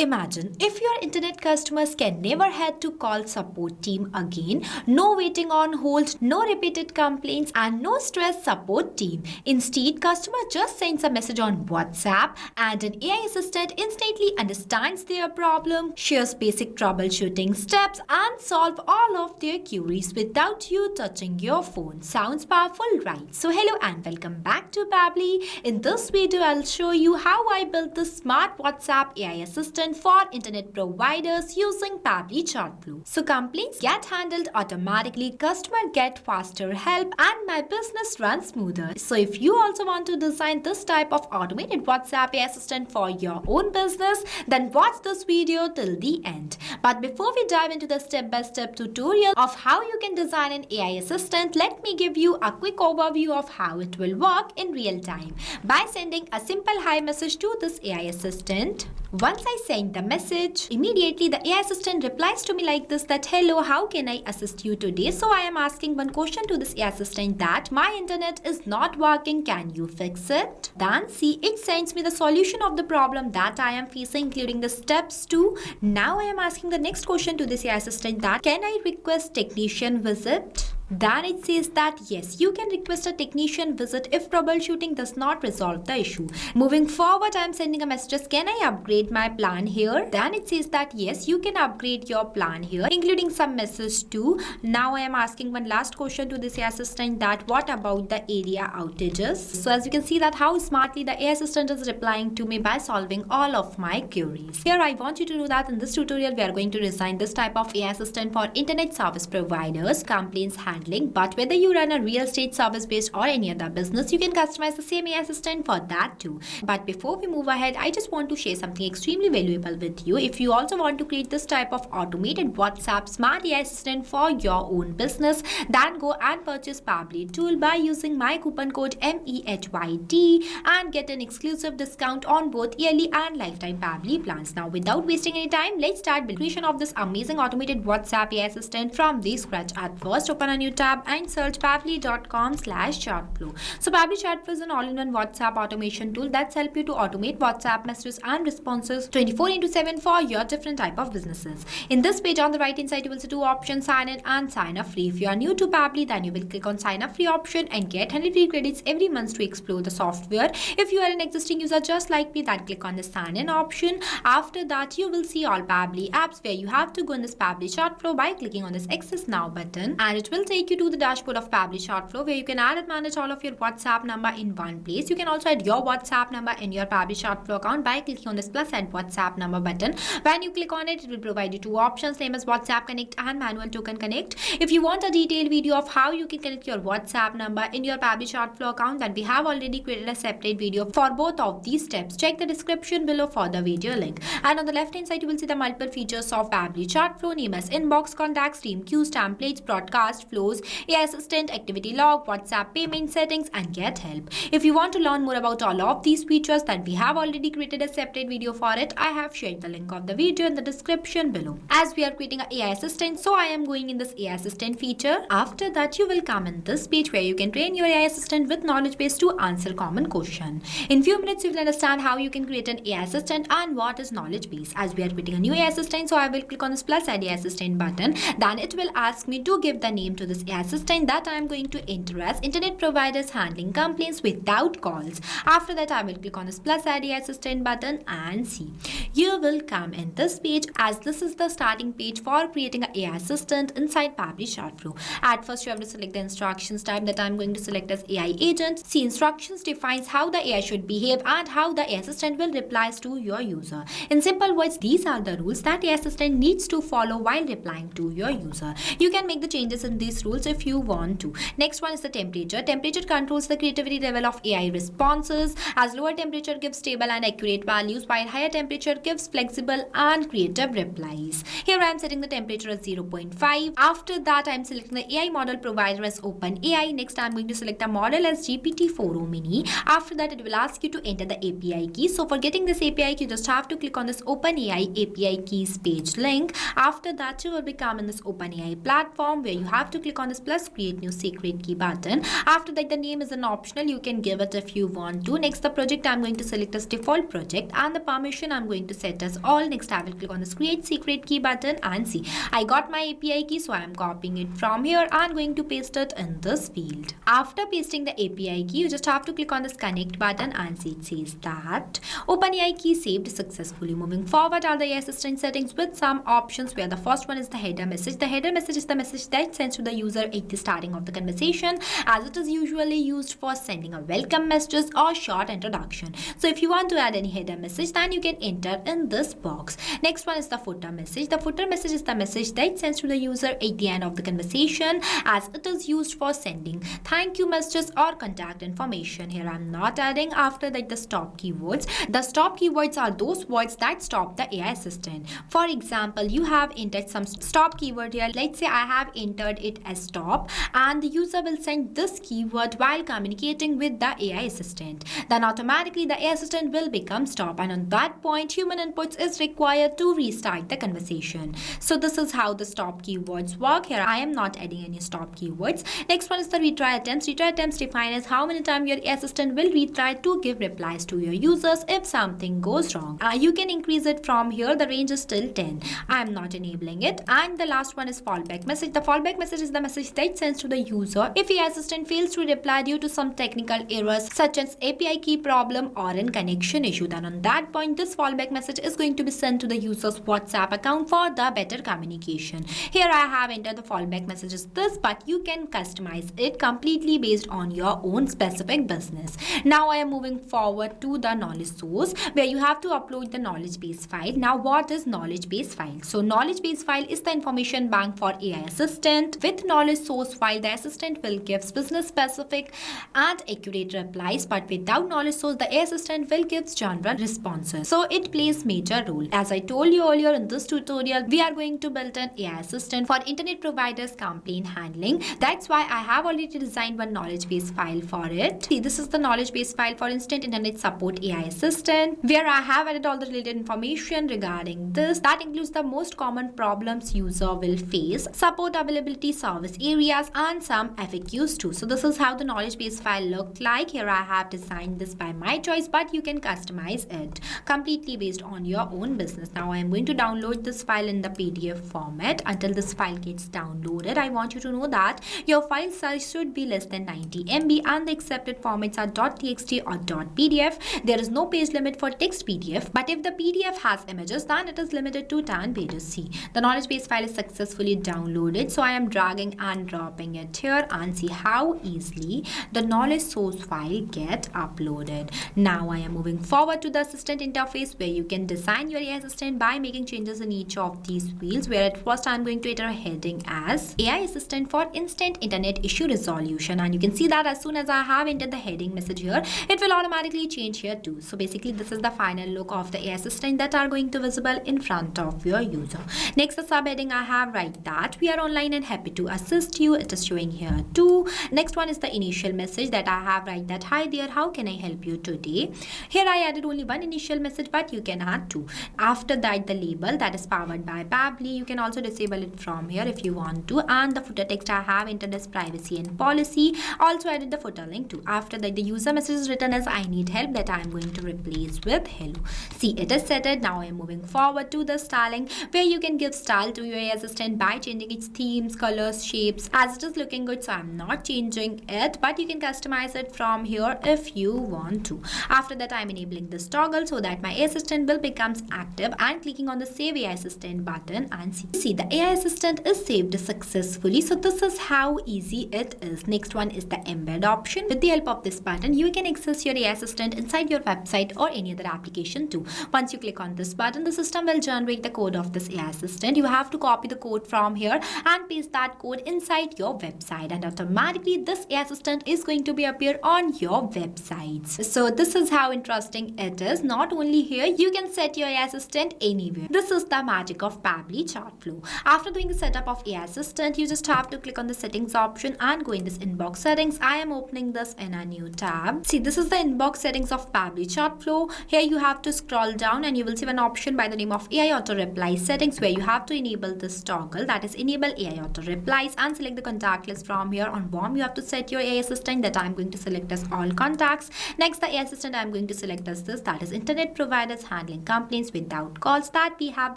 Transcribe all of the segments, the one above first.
Imagine if your internet customers can never head to call support team again, no waiting on hold, no repeated complaints and no stress support team. Instead, customer just sends a message on WhatsApp and an AI assistant instantly understands their problem, shares basic troubleshooting steps and solve all of their queries without you touching your phone. Sounds powerful, right? So hello and welcome back to Pabbly. In this video, I'll show you how I built the smart WhatsApp AI assistant for internet providers using Pabbly Chatflow. So complaints get handled automatically, customer get faster help, and my business runs smoother. So if you also want to design this type of automated WhatsApp AI assistant for your own business, then watch this video till the end. But before we dive into the step-by-step tutorial of how you can design an AI assistant, let me give you a quick overview of how it will work in real time by sending a simple hi message to this AI assistant. Once I send the message, immediately the AI assistant replies to me like this, that hello, how can I assist you today? So I am asking one question to this AI assistant, that my internet is not working, can you fix it? Then see, it sends me the solution of the problem that I am facing, including the steps too. Now I am asking the next question to this AI assistant, that can I request technician visit? Then it says that yes, you can request a technician visit if troubleshooting does not resolve the issue. Moving forward, I am sending a message, can I upgrade my plan here? Then it says that yes, you can upgrade your plan here, including some message too. Now I am asking one last question to this AI assistant, that what about the area outages? So as you can see that how smartly the AI assistant is replying to me by solving all of my queries. Here I want you to know that in this tutorial we are going to design this type of AI assistant for internet service providers, complaints handling. But whether you run a real estate service based or any other business, you can customize the same AI assistant for that too. But before we move ahead, I just want to share something extremely valuable with you. If you also want to create this type of automated WhatsApp smart AI assistant for your own business, then go and purchase Pabbly tool by using my coupon code MEHYT and get an exclusive discount on both yearly and lifetime Pabbly plans. Now without wasting any time, let's start the creation of this amazing automated WhatsApp AI assistant from the scratch. At first, open a new tab and search pabbly.com/chatflow. So Pabbly Chatflow is an all-in-one WhatsApp automation tool that's help you to automate WhatsApp messages and responses 24/7 for your different type of businesses. In this page on the right hand side, you will see two options, sign in and sign up free. If you are new to Pabbly, then you will click on sign up free option and get 100 free credits every month to explore the software. If you are an existing user just like me, then click on the sign in option. After that, you will see all Pabbly apps where you have to go in this Pabbly Chatflow by clicking on this access now button, and it will take you to the dashboard of Pabbly Chatflow where you can add and manage all of your WhatsApp number in one place. You can also add your WhatsApp number in your Pabbly Chatflow account by clicking on this plus add WhatsApp number button. When you click on it, it will provide you two options, name as WhatsApp Connect and Manual Token Connect. If you want a detailed video of how you can connect your WhatsApp number in your Pabbly Chatflow account, then we have already created a separate video for both of these steps. Check the description below for the video link. And on the left hand side, you will see the multiple features of Pabbly Chatflow, name as inbox, contacts, team queues, templates, broadcast flows, AI assistant, activity log, WhatsApp payment settings, and get help. If you want to learn more about all of these features, then we have already created a separate video for it. I have shared the link of the video in the description below. As we are creating an AI assistant, so I am going in this AI assistant feature. After that, you will come in this page where you can train your AI assistant with knowledge base to answer common question. In few minutes, you will understand how you can create an AI assistant and what is knowledge base. As we are creating a new AI assistant, so I will click on this plus add AI assistant button. Then it will ask me to give the name to this AI assistant that I am going to enter as internet providers handling complaints without calls. After that, I will click on this plus add AI assistant button and see. You will come in this page, as this is the starting page for creating an AI assistant inside Pabbly Chatflow. At first, you have to select the instructions type that I am going to select as AI agent. See, instructions defines how the AI should behave and how the AI assistant will reply to your user. In simple words, these are the rules that AI assistant needs to follow while replying to your user. You can make the changes in these rules if you want to. Next one is the temperature. Temperature controls the creativity level of AI responses, as lower temperature gives stable and accurate values, while higher temperature gives flexible and creative replies. Here I am setting the temperature as 0.5. After that, I am selecting the AI model provider as OpenAI. Next, I am going to select a model as GPT-4o Mini. After that, it will ask you to enter the API key. So for getting this API key, you just have to click on this OpenAI API keys page link. After that, you will become in this OpenAI platform where you have to click click on this plus create new secret key button. After that, the name is an optional. You can give it if you want to. Next, the project I'm going to select as default project, and the permission I'm going to set as all. Next, I will click on this create secret key button, and see, I got my API key, so I am copying it from here and going to paste it in this field. After pasting the API key, you just have to click on this connect button, and see, it says that OpenAI key saved successfully. Moving forward are the AI assistant settings with some options, where the first one is the header message. The header message is the message that sends to the user at the starting of the conversation, as it is usually used for sending a welcome messages or short introduction. So if you want to add any header message, then you can enter in this box. Next one is the footer message. The footer message is the message that sends to the user at the end of the conversation, as it is used for sending thank you messages or contact information. Here I'm not adding. After that, the stop keywords. The stop keywords are those words that stop the AI assistant. For example, you have entered some stop keyword here. Let's say I have entered it as stop, and the user will send this keyword while communicating with the AI assistant. Then automatically the AI assistant will become stop, and on that point human inputs is required to restart the conversation. So this is how the stop keywords work. Here I am not adding any stop keywords. Next one is the retry attempts. Retry attempts define as how many times your AI assistant will retry to give replies to your users if something goes wrong. You can increase it from here. The range is still 10. I am not enabling it. And the last one is fallback message. The fallback message is the message that sends to the user if AI assistant fails to reply due to some technical errors such as API key problem or an connection issue. Then on that point, this fallback message is going to be sent to the user's WhatsApp account for the better communication. Here I have entered the fallback message is this, but you can customize it completely based on your own specific business. Now I am moving forward to the knowledge source, where you have to upload the knowledge base file. Now what is knowledge base file? So knowledge base file is the information bank for AI assistant. With knowledge source file, the assistant will give business specific and accurate replies, but without knowledge source, the AI assistant will give general responses. So it plays major role. As I told you earlier in this tutorial, we are going to build an AI assistant for internet providers complaint handling. That's why I have already designed one knowledge base file for it. See, this is the knowledge base file for instant internet support AI assistant, where I have added all the related information regarding this. That includes the most common problems user will face, support availability, service areas, and some FAQs too. So this is how the knowledge base file looked like. Here I have designed this by my choice, but you can customize it completely based on your own business. Now I am going to download this file in the PDF format. Until this file gets downloaded, I want you to know that your file size should be less than 90 MB, and the accepted formats are .txt or .pdf. There is no page limit for text PDF, but if the PDF has images, then it is limited to 10 pages. See, the knowledge base file is successfully downloaded, so I am dragging and dropping it here, and see how easily the knowledge source file get uploaded. Now I am moving forward to the assistant interface, where you can design your AI assistant by making changes in each of these fields, where at first I am going to enter a heading as AI assistant for instant internet issue resolution, and you can see that as soon as I have entered the heading message here, it will automatically change here too. So basically this is the final look of the AI assistant that are going to visible in front of your user. Next, the subheading I have write that we are online and happy to assist you. It is showing here too. Next one is the initial message that I have write that hi there, how can I help you today? Here I added only one initial message, but you can add two. After that, the label that is powered by Pabbly. You can also disable it from here if you want to. And the footer text I have entered as privacy and policy. Also added the footer link too. After that, the user message is written as I need help, that I am going to replace with hello. See, it is settled. Now I am moving forward to the styling, where you can give style to your AI assistant by changing its themes, colors, shapes. As it is looking good, so I am not changing it, but you can customize it from here if you want to. After that, I am enabling this toggle so that my AI assistant will becomes active, and clicking on the save AI assistant button, and see the AI assistant is saved successfully. So this is how easy it is. Next one is the embed option. With the help of this button, you can access your AI assistant inside your website or any other application too. Once you click on this button, the system will generate the code of this AI assistant. You have to copy the code from here and paste that code inside your website, and automatically this AI assistant is going to be appear on your websites. So this is how interesting it is. Not only here, you can set your AI assistant anywhere. This is the magic of Pabbly Chatflow. After doing the setup of AI assistant, you just have to click on the settings option and go in this inbox settings. I am opening this in a new tab. See, this is the inbox settings of Pabbly Chatflow. Here you have to scroll down and you will see an option by the name of AI auto reply settings, where you have to enable this toggle, that is enable AI auto reply. device and select the contact list from here. On warm, you have to set your AI assistant that I'm going to select as all contacts. Next, the AI assistant I'm going to select as this, that is internet providers handling complaints without calls that we have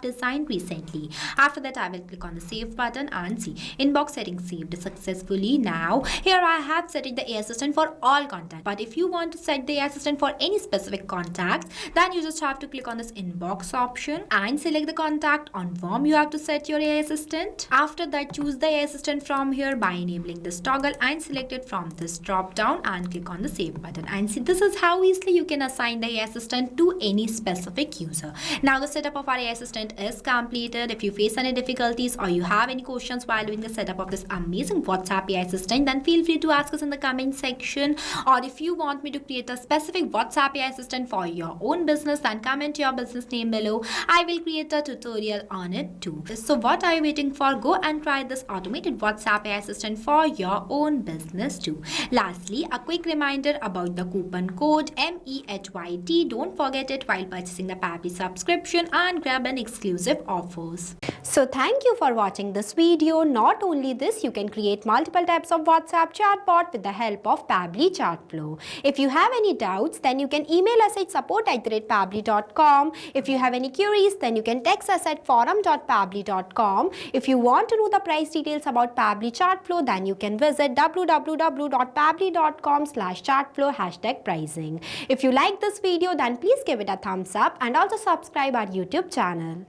designed recently. After that, I will click on the save button and see inbox settings saved successfully. Now, here I have set the AI assistant for all contacts. But if you want to set the AI assistant for any specific contacts, then you just have to click on this inbox option and select the contact. On warm, you have to set your AI assistant. After that, choose the AI assistant from here by enabling this toggle and select it from this drop down and click on the save button. And see, this is how easily you can assign the AI assistant to any specific user. Now the setup of our AI assistant is completed. If you face any difficulties or you have any questions while doing the setup of this amazing WhatsApp AI assistant, then feel free to ask us in the comment section. Or if you want me to create a specific WhatsApp AI assistant for your own business, then comment your business name below. I will create a tutorial on it too. So what are you waiting for? Go and try this automated WhatsApp AI assistant for your own business too. Lastly, a quick reminder about the coupon code MEHYT. Don't forget it while purchasing the Pabbly subscription and grab an exclusive offers. So thank you for watching this video. Not only this, you can create multiple types of WhatsApp chatbot with the help of Pabbly Chatflow. If you have any doubts, then you can email us at support@pabbly.com. If you have any queries, then you can text us at forum.pabbly.com. If you want to know the price details about Pabbly Chatflow, then you can visit www.pabbly.com/chatflow #pricing. If you like this video, then please give it a thumbs up and also subscribe our YouTube channel.